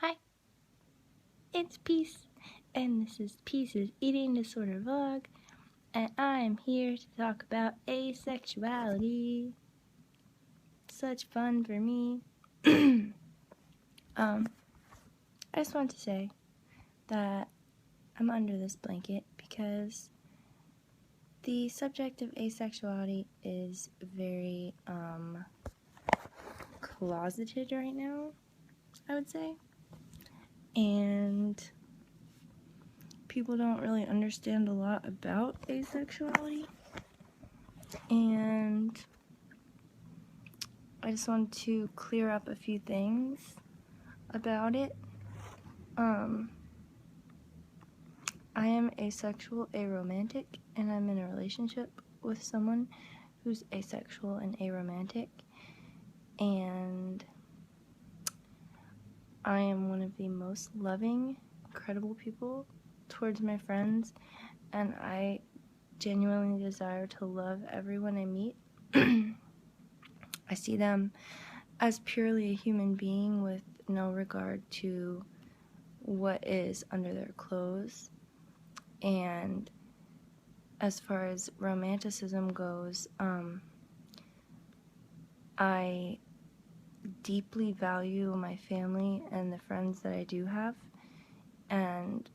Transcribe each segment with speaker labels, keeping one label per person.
Speaker 1: Hi, it's Peace, and this is Peace's Eating Disorder Vlog, and I'm here to talk about asexuality. Such fun for me. I just want to say that I'm under this blanket because the subject of asexuality is very, closeted right now, I would say, and people don't really understand a lot about asexuality, and I just wanted to clear up a few things about it. I am asexual, aromantic, and I'm in a relationship with someone who's asexual and aromantic, and I am one of the most loving, incredible people towards my friends, and I genuinely desire to love everyone I meet. I see them as purely a human being with no regard to what is under their clothes. And as far as romanticism goes, I deeply value my family and the friends that I do have, and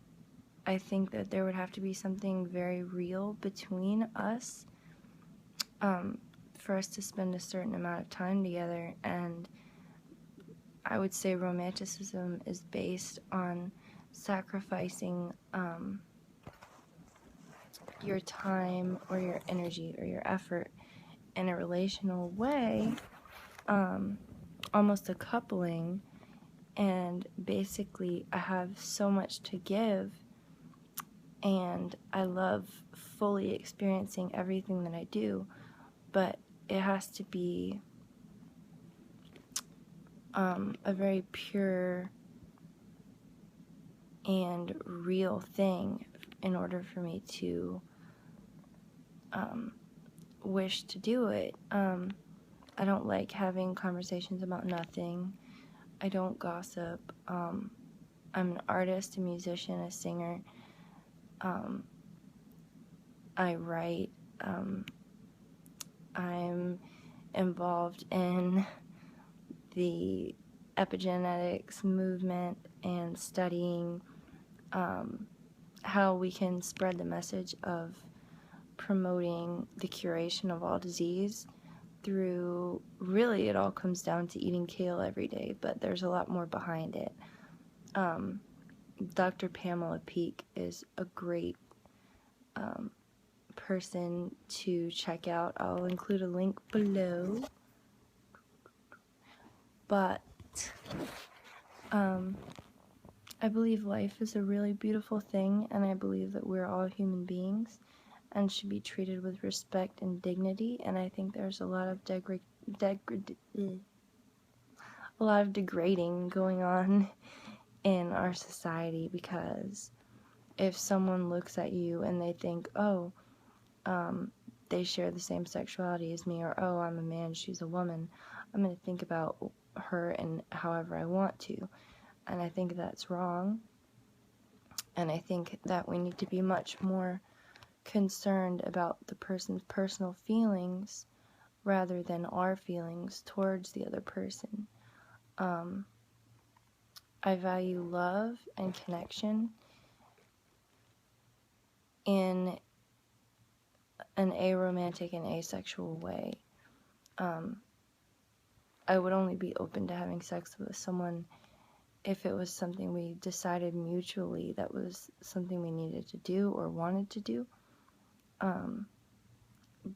Speaker 1: I think that there would have to be something very real between us for us to spend a certain amount of time together. And I would say romanticism is based on sacrificing your time or your energy or your effort in a relational way, almost a coupling, and basically I have so much to give, and I love fully experiencing everything that I do, but it has to be a very pure and real thing in order for me to wish to do it. I don't like having conversations about nothing. I don't gossip. I'm an artist, a musician, a singer. I write. I'm involved in the epigenetics movement and studying how we can spread the message of promoting the curation of all disease through, really it all comes down to eating kale every day, but there's a lot more behind it. Dr. Pamela Peake is a great person to check out. I'll include a link below. But I believe life is a really beautiful thing, and I believe that we're all human beings and should be treated with respect and dignity, and I think there's a lot of degrading going on in our society, because if someone looks at you and they think, oh, they share the same sexuality as me, or oh, I'm a man, she's a woman, I'm going to think about her and however I want to. And I think that's wrong. And I think that we need to be much more concerned about the person's personal feelings rather than our feelings towards the other person. I value love and connection in an aromantic and asexual way. I would only be open to having sex with someone if it was something we decided mutually that was something we needed to do or wanted to do.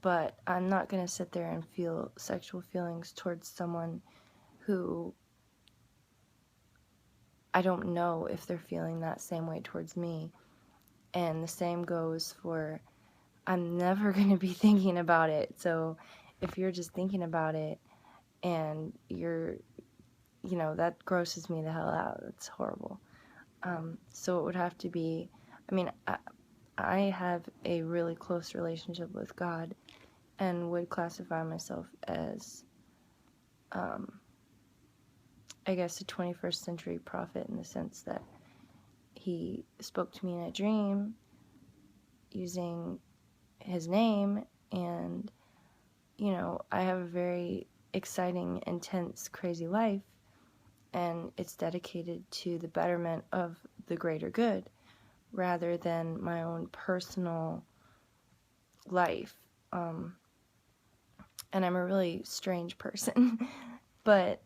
Speaker 1: But I'm not going to sit there and feel sexual feelings towards someone who I don't know if they're feeling that same way towards me. And the same goes for, I'm never going to be thinking about it. So if you're just thinking about it and you're, that grosses me the hell out. That's horrible. So it would have to be, I have a really close relationship with God and would classify myself as I guess, a 21st century prophet in the sense that he spoke to me in a dream using his name, and, you know, I have a very exciting, intense, crazy life, and it's dedicated to the betterment of the greater good rather than my own personal life. And I'm a really strange person, but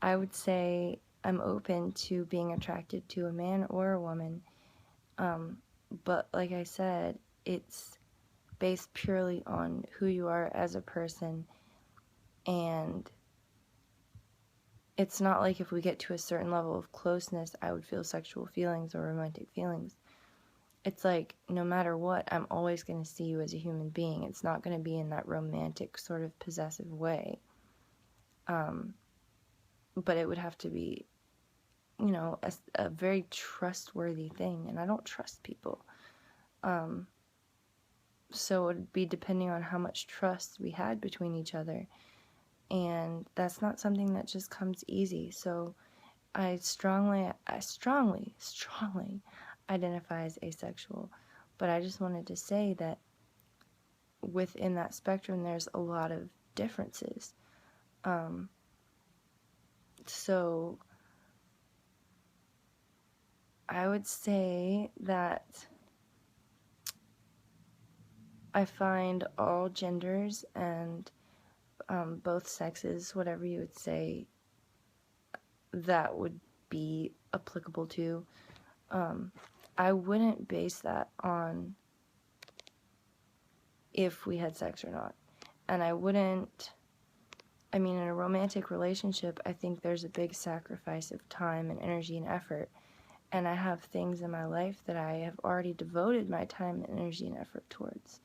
Speaker 1: I would say I'm open to being attracted to a man or a woman. But like I said, it's based purely on who you are as a person, and it's not like if we get to a certain level of closeness, I would feel sexual feelings or romantic feelings. It's like, no matter what, I'm always going to see you as a human being. It's not going to be in that romantic sort of possessive way. But it would have to be, you know, a very trustworthy thing, and I don't trust people. So it would be depending on how much trust we had between each other, and that's not something that just comes easy. So I strongly identify as asexual, but I just wanted to say that within that spectrum there's a lot of differences. So I would say that I find all genders and both sexes, whatever you would say, that would be applicable to. I wouldn't base that on if we had sex or not. And I wouldn't, I mean, in a romantic relationship, I think there's a big sacrifice of time and energy and effort. And I have things in my life that I have already devoted my time and energy and effort towards.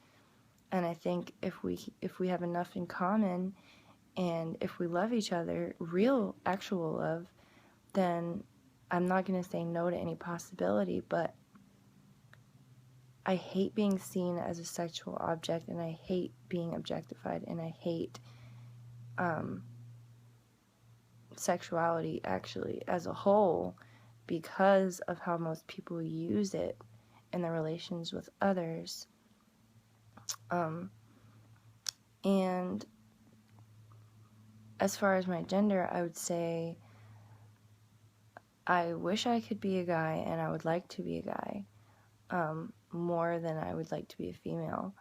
Speaker 1: And I think if we have enough in common, and if we love each other, real, actual love, then I'm not going to say no to any possibility, but I hate being seen as a sexual object, and I hate being objectified, and I hate sexuality, actually, as a whole, because of how most people use it in their relations with others. And as far as my gender, I would say I wish I could be a guy, and I would like to be a guy, more than I would like to be a female.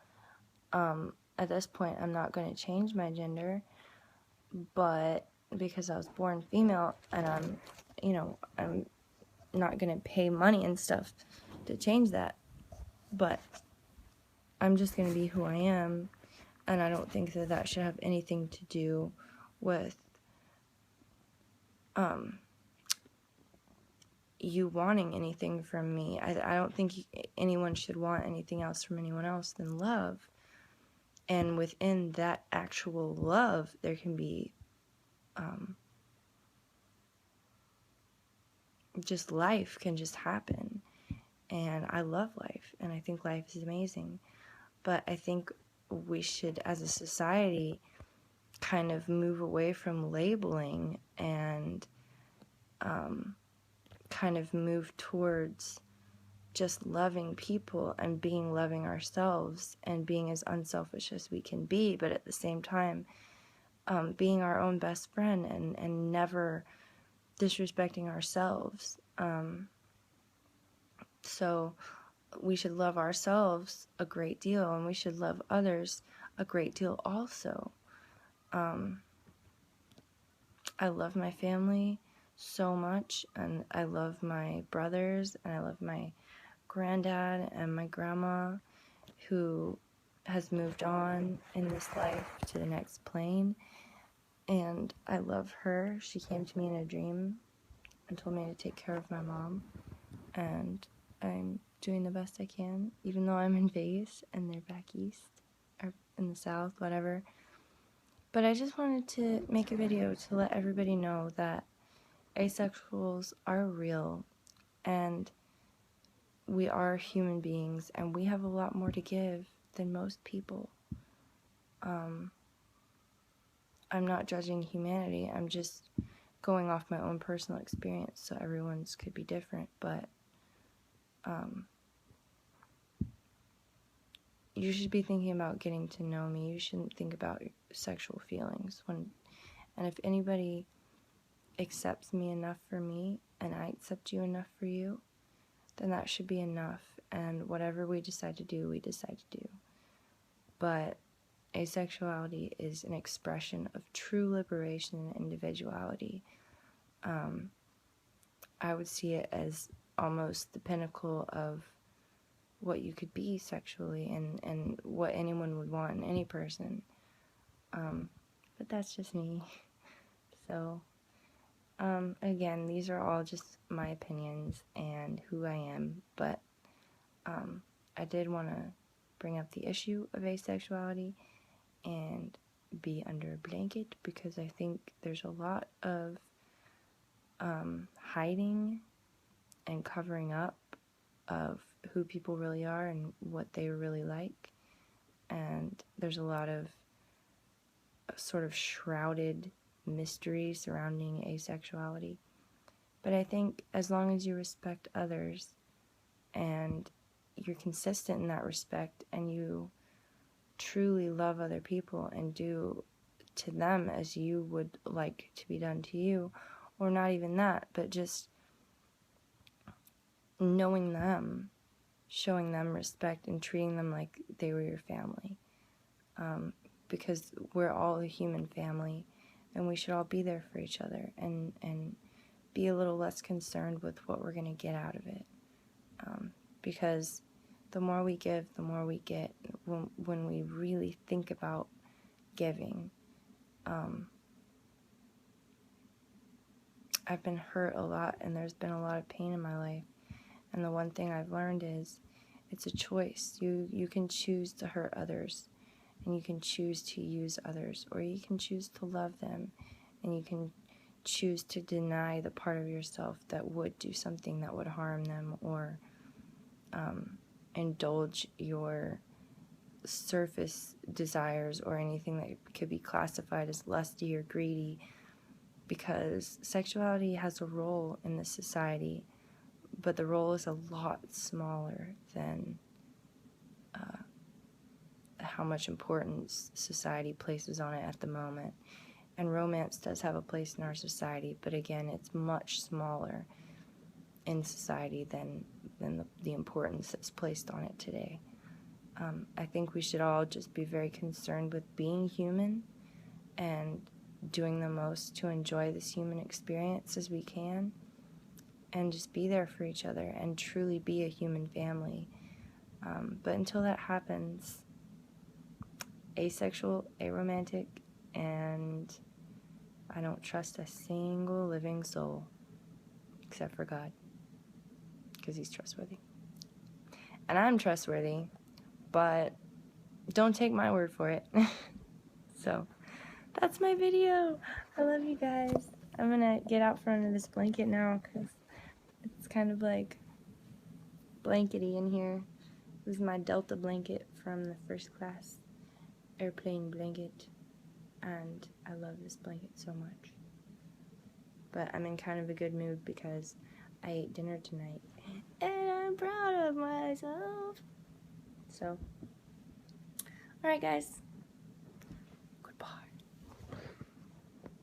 Speaker 1: At this point, I'm not going to change my gender, but because I was born female, and I'm not going to pay money and stuff to change that, but I'm just going to be who I am, and I don't think that that should have anything to do with you wanting anything from me. I don't think anyone should want anything else from anyone else than love. And within that actual love, there can be just life can just happen. And I love life, and I think life is amazing. But I think we should, as a society, kind of move away from labeling and kind of move towards just loving people and being loving ourselves and being as unselfish as we can be, but at the same time being our own best friend and never disrespecting ourselves. So we should love ourselves a great deal, and we should love others a great deal also. I love my family so much, and I love my brothers, and I love my granddad and my grandma, who has moved on in this life to the next plane, and I love her. She came to me in a dream and told me to take care of my mom, and I'm doing the best I can, even though I'm in Vegas and they're back east, or in the south, whatever. But I just wanted to make a video to let everybody know that asexuals are real, and we are human beings, and we have a lot more to give than most people. I'm not judging humanity, I'm just going off my own personal experience, so everyone's could be different, but you should be thinking about getting to know me. You shouldn't think about sexual feelings. And if anybody accepts me enough for me, and I accept you enough for you, then that should be enough. And whatever we decide to do, we decide to do. But asexuality is an expression of true liberation and individuality. I would see it as almost the pinnacle of what you could be sexually, and what anyone would want in any person. But that's just me. So, again, these are all just my opinions and who I am, but I did want to bring up the issue of asexuality and be under a blanket, because I think there's a lot of hiding and covering up of who people really are and what they really like, and there's a lot of sort of shrouded mystery surrounding asexuality. But I think as long as you respect others and you're consistent in that respect, and you truly love other people and do to them as you would like to be done to you, or not even that, but just knowing them, showing them respect, and treating them like they were your family. Because we're all a human family, and we should all be there for each other, and be a little less concerned with what we're going to get out of it. Because the more we give, the more we get, when we really think about giving. I've been hurt a lot, and there's been a lot of pain in my life, and the one thing I've learned is it's a choice. You can choose to hurt others, and you can choose to use others, or you can choose to love them, and you can choose to deny the part of yourself that would do something that would harm them, or indulge your surface desires, or anything that could be classified as lusty or greedy, because sexuality has a role in this society, but the role is a lot smaller than how much importance society places on it at the moment. And romance does have a place in our society, but again, it's much smaller in society than the importance that's placed on it today. I think we should all just be very concerned with being human and doing the most to enjoy this human experience as we can, and just be there for each other and truly be a human family. But until that happens, asexual, aromantic, and I don't trust a single living soul except for God, because He's trustworthy. And I'm trustworthy, but don't take my word for it. So, that's my video. I love you guys. I'm gonna get out from under this blanket now, because it's kind of like blankety in here. This is my Delta blanket from the first class airplane blanket, and I love this blanket so much. But I'm in kind of a good mood because I ate dinner tonight, and I'm proud of myself. So, alright guys,